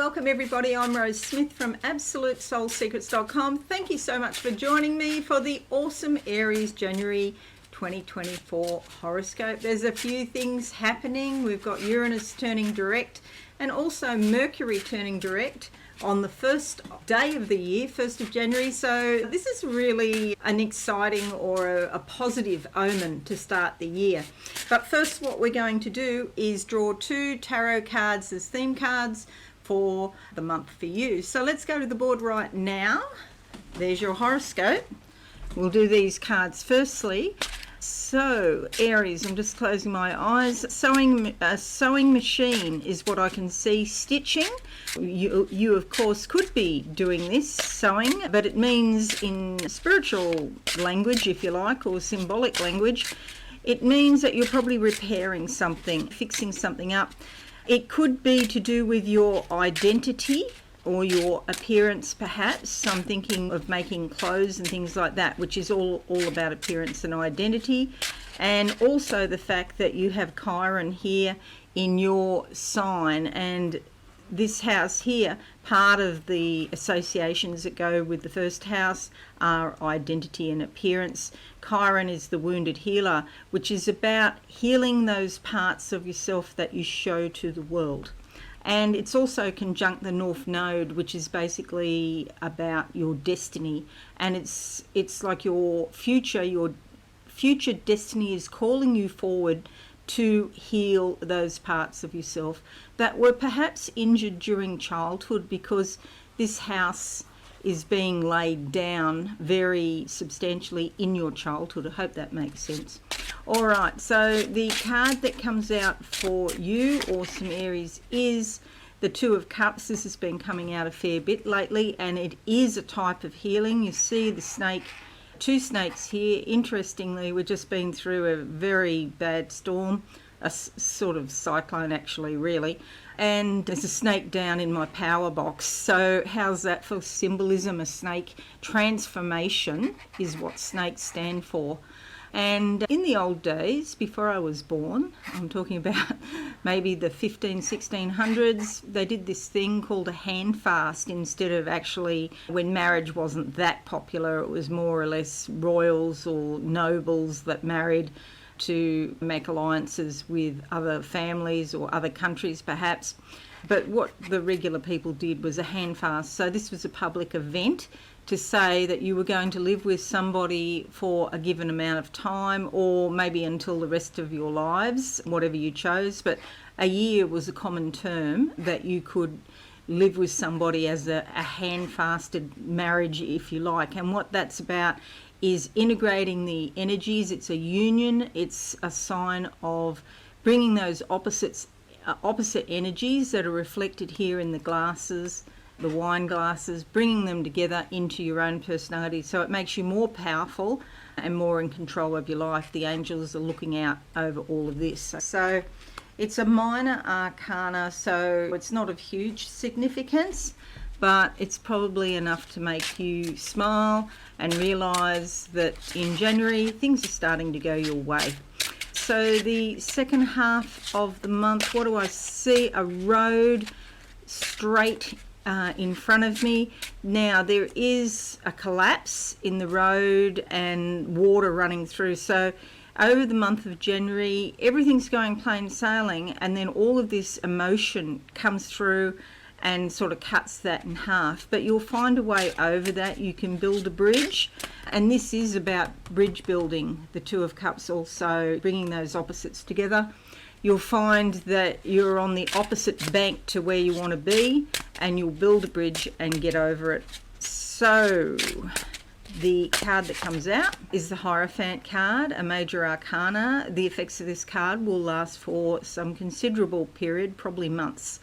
welcome everybody. I'm Rose Smith from AbsoluteSoulSecrets.com. Thank you so much for joining me for the Awesome Aries January 2024 horoscope. There's a few things happening. We've got Uranus turning direct and also Mercury turning direct on the first day of the year, 1st of January. So this is really an exciting or a positive omen to start the year. But first, what we're going to do is draw two tarot cards as theme cards for the month for you. So let's go to the board right now. There's your horoscope. We'll do these cards firstly. So Aries, I'm just closing my eyes. A sewing machine is what I can see. Stitching. You of course could be doing this, sewing, but it means in spiritual language, if you like, or symbolic language, it means that you're probably repairing something, fixing something up. It could be to do with your identity or your appearance, perhaps. I'm thinking of making clothes and things like that, which is all about appearance and identity. And also the fact that you have Chiron here in your sign, and this house here, part of the associations that go with the first house are identity and appearance. Chiron is the wounded healer, which is about healing those parts of yourself that you show to the world. And it's also conjunct the North Node, which is basically about your destiny. And it's like your future destiny is calling you forward to heal those parts of yourself that were perhaps injured during childhood, because this house is being laid down very substantially in your childhood. I hope that makes sense. All right, so the card that comes out for you, Awesome Aries, is the Two of Cups. This has been coming out a fair bit lately, and it is a type of healing. You see the snake, two snakes here. Interestingly, we've just been through a very bad storm, a sort of cyclone actually, really. And there's a snake down in my power box. So how's that for symbolism? A snake transformation is what snakes stand for. And in the old days, before I was born, I'm talking about maybe the 1600s, they did this thing called a hand fast instead of actually, when marriage wasn't that popular, it was more or less royals or nobles that married to make alliances with other families or other countries perhaps. But what the regular people did was a hand fast. So this was a public event to say that you were going to live with somebody for a given amount of time, or maybe until the rest of your lives, whatever you chose. But a year was a common term that you could live with somebody as a hand-fasted marriage, if you like. And what that's about is integrating the energies. It's a union. It's a sign of bringing those opposite energies that are reflected here in the glasses, the wine glasses, bringing them together into your own personality. So it makes you more powerful and more in control of your life. The angels are looking out over all of this. So it's a minor arcana, so it's not of huge significance, but it's probably enough to make you smile and realise that in January things are starting to go your way. So the second half of the month, what do I see? A road straight in front of me. Now there is a collapse in the road and water running through. So over the month of January, everything's going plain sailing, and then all of this emotion comes through and sort of cuts that in half. But you'll find a way over that. You can build a bridge, and this is about bridge building. The Two of Cups also bringing those opposites together. You'll find that you're on the opposite bank to where you want to be, and you'll build a bridge and get over it. So the card that comes out is the Hierophant card, a major arcana. The effects of this card will last for some considerable period, probably months.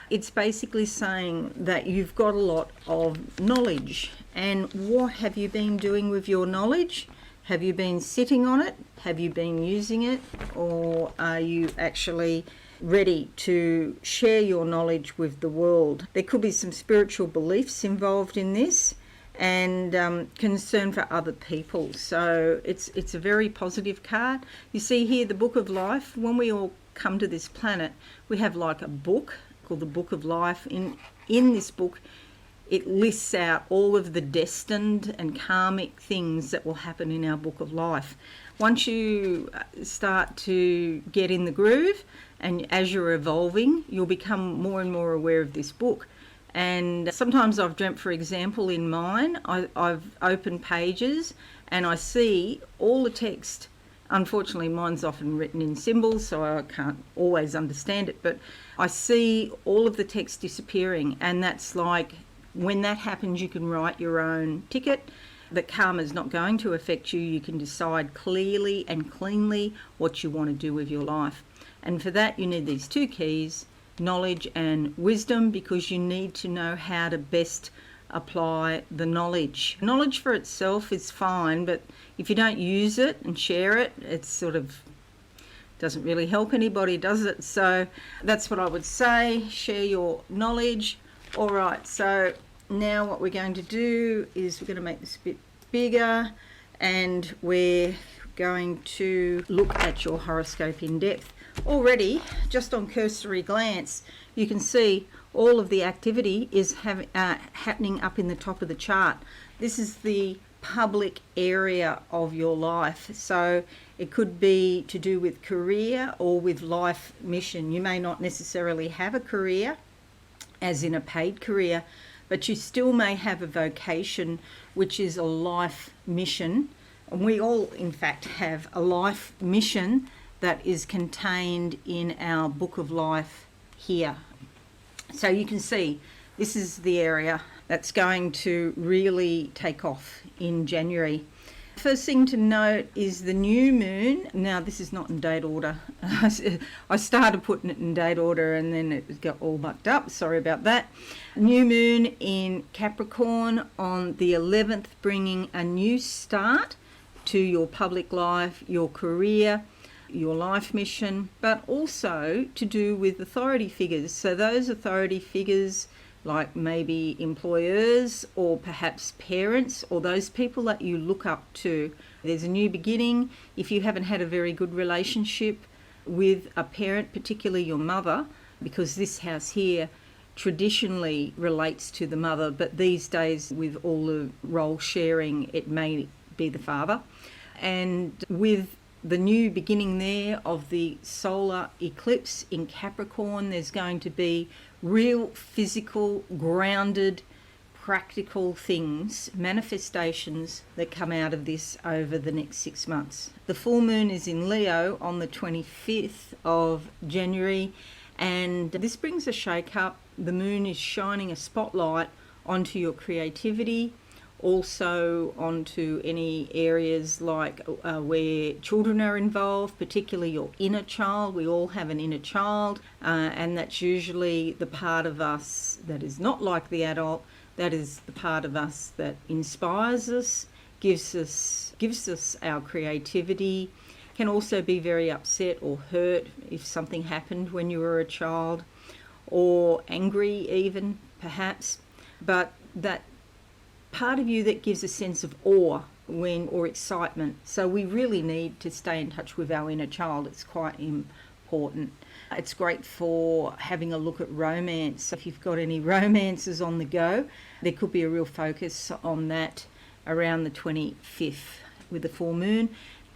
It's basically saying that you've got a lot of knowledge, and what have you been doing with your knowledge? Have you been sitting on it? Have you been using it? Or are you actually ready to share your knowledge with the world? There could be some spiritual beliefs involved in this, and concern for other people. So it's a very positive card. You see here the Book of Life. When we all come to this planet, we have like a book called the Book of Life. In this book, it lists out all of the destined and karmic things that will happen in our Book of Life. Once you start to get in the groove, and as you're evolving, you'll become more and more aware of this book. And sometimes I've dreamt, for example, in mine, I've opened pages and I see all the text. Unfortunately, mine's often written in symbols, so I can't always understand it, but I see all of the text disappearing, and that's like, when that happens, you can write your own ticket. That karma's not going to affect you. You can decide clearly and cleanly what you want to do with your life. And for that, you need these two keys, knowledge and wisdom, because you need to know how to best apply the knowledge. Knowledge for itself is fine, but if you don't use it and share it, it sort of doesn't really help anybody, does it? So that's what I would say, share your knowledge. All right, so now what we're going to do is we're going to make this a bit bigger, and we're going to look at your horoscope in depth. Already, just on cursory glance, you can see all of the activity is happening up in the top of the chart. This is the public area of your life, so it could be to do with career or with life mission. You may not necessarily have a career, as in a paid career, but you still may have a vocation, which is a life mission. And we all, in fact, have a life mission that is contained in our Book of Life here. So you can see this is the area that's going to really take off in January. First thing to note is the new moon. Now, this is not in date order. I started putting it in date order and then it got all mucked up. Sorry about that. New moon in Capricorn on the 11th, bringing a new start to your public life, your career, your life mission, but also to do with authority figures. So those authority figures, like maybe employers or perhaps parents or those people that you look up to. There's a new beginning. If you haven't had a very good relationship with a parent, particularly your mother, because this house here traditionally relates to the mother, but these days with all the role sharing, it may be the father. And with the new beginning there of the solar eclipse in Capricorn, there's going to be real physical, grounded, practical things, manifestations that come out of this over the next 6 months. The full moon is in Leo on the 25th of January, and this brings a shake-up. The moon is shining a spotlight onto your creativity, also onto any areas like where children are involved, particularly your inner child. We all have an inner child, and that's usually the part of us that is not like the adult. That is the part of us that inspires us, gives us our creativity, can also be very upset or hurt if something happened when you were a child, or angry even, perhaps. But that part of you that gives a sense of awe or excitement. So we really need to stay in touch with our inner child. It's quite important. It's great for having a look at romance. If you've got any romances on the go, there could be a real focus on that around the 25th with the full moon.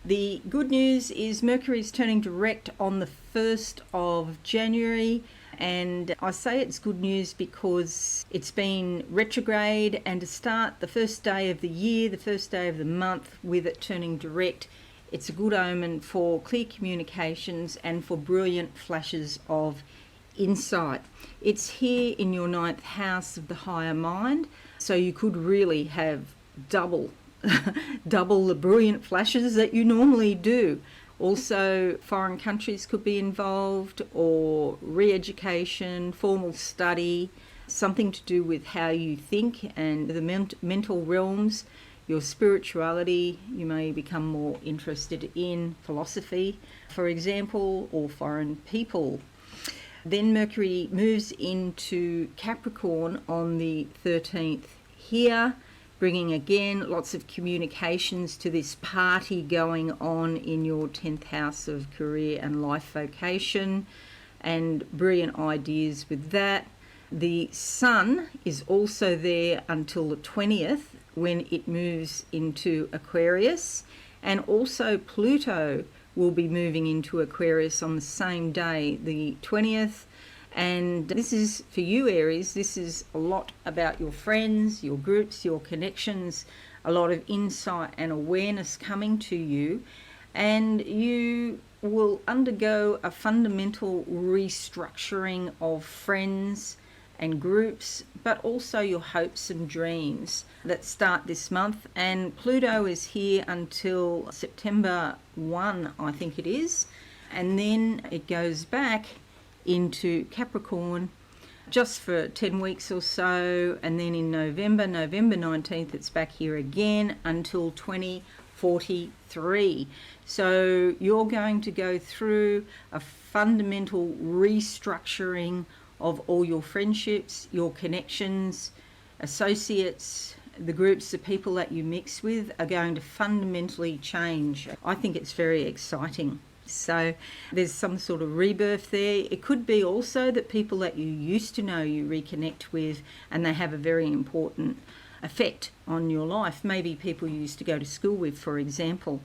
The good news is Mercury is turning direct on the 1st of January. And I say it's good news because it's been retrograde, and to start the first day of the year, the first day of the month with it turning direct, it's a good omen for clear communications and for brilliant flashes of insight. It's here in your 9th house of the higher mind, so you could really have double the brilliant flashes that you normally do. Also, foreign countries could be involved, or re-education, formal study, something to do with how you think and the mental realms, your spirituality. You may become more interested in philosophy, for example, or foreign people. Then Mercury moves into Capricorn on the 13th here, bringing again lots of communications to this party going on in your 10th house of career and life vocation. and brilliant ideas with that. The Sun is also there until the 20th when it moves into Aquarius, and also Pluto will be moving into Aquarius on the same day, the 20th. And this is for you, Aries. This is a lot about your friends, your groups, your connections, a lot of insight and awareness coming to you, and you will undergo a fundamental restructuring of friends and groups, but also your hopes and dreams that start this month. And Pluto is here until September 1, I think it is, and then it goes back into Capricorn just for 10 weeks or so, and then in November 19th, it's back here again until 2043. So you're going to go through a fundamental restructuring of all your friendships, your connections, associates, the groups of people that you mix with are going to fundamentally change. I think it's very exciting. So there's some sort of rebirth there. It could be also that people that you used to know you reconnect with, and they have a very important effect on your life. Maybe people you used to go to school with, for example.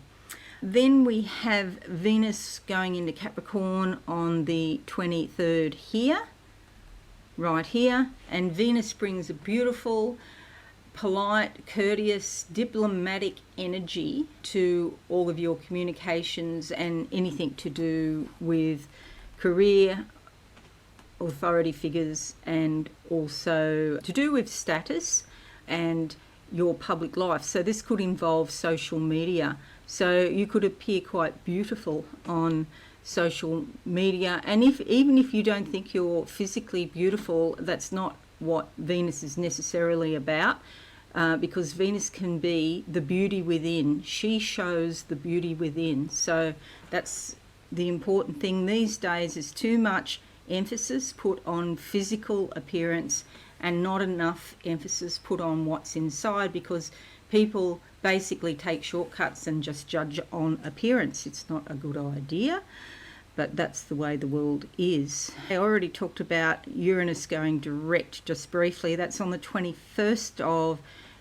Then we have Venus going into Capricorn on the 23rd here, right here. And Venus brings a beautiful, polite, courteous, diplomatic energy to all of your communications and anything to do with career, authority figures, and also to do with status and your public life. So this could involve social media. So you could appear quite beautiful on social media, and even if you don't think you're physically beautiful, that's not what Venus is necessarily about, because Venus can be the beauty within. She shows the beauty within. So that's the important thing these days, is too much emphasis put on physical appearance and not enough emphasis put on what's inside, because people basically take shortcuts and just judge on appearance. It's not a good idea, but that's the way the world is. I already talked about Uranus going direct just briefly. That's on the 21st of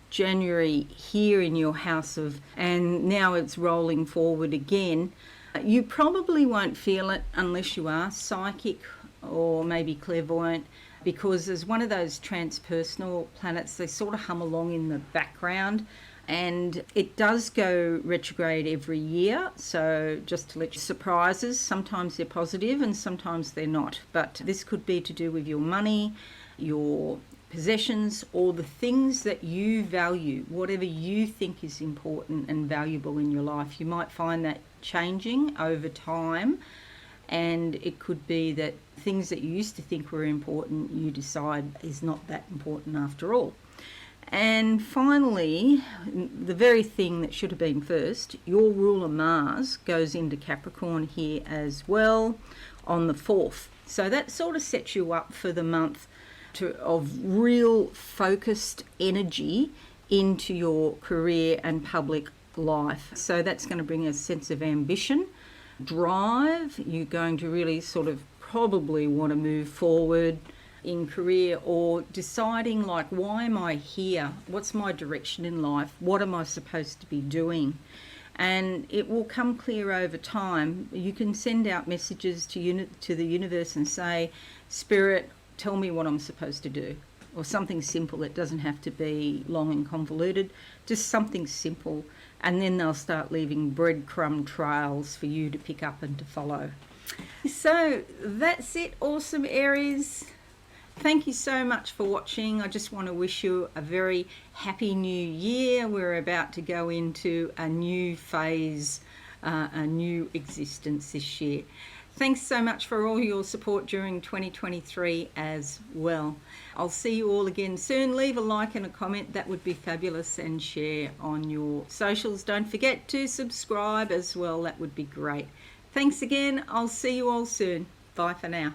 January here in your house of, and now it's rolling forward again. You probably won't feel it unless you are psychic or maybe clairvoyant, because as one of those transpersonal planets, they sort of hum along in the background. And it does go retrograde every year, so just to let you surprises. Sometimes they're positive and sometimes they're not. But this could be to do with your money, your possessions, or the things that you value, whatever you think is important and valuable in your life. You might find that changing over time, and it could be that things that you used to think were important, you decide is not that important after all. And finally, the very thing that should have been first, your ruler Mars goes into Capricorn here as well on the 4th. So that sort of sets you up for the month of real focused energy into your career and public life. So that's going to bring a sense of ambition, drive. You're going to really sort of probably want to move forward in career, or deciding, like, why am I here? What's my direction in life? What am I supposed to be doing? And it will come clear over time. You can send out messages to the universe and say, Spirit, tell me what I'm supposed to do, or something simple. It doesn't have to be long and convoluted, just something simple, and then they'll start leaving breadcrumb trails for you to pick up and to follow. So that's it, awesome Aries. Thank you so much for watching. I just want to wish you a very happy new year. We're about to go into a new phase, a new existence this year. Thanks so much for all your support during 2023 as well. I'll see you all again soon. Leave a like and a comment. That would be fabulous, and share on your socials. Don't forget to subscribe as well. That would be great. Thanks again. I'll see you all soon. Bye for now.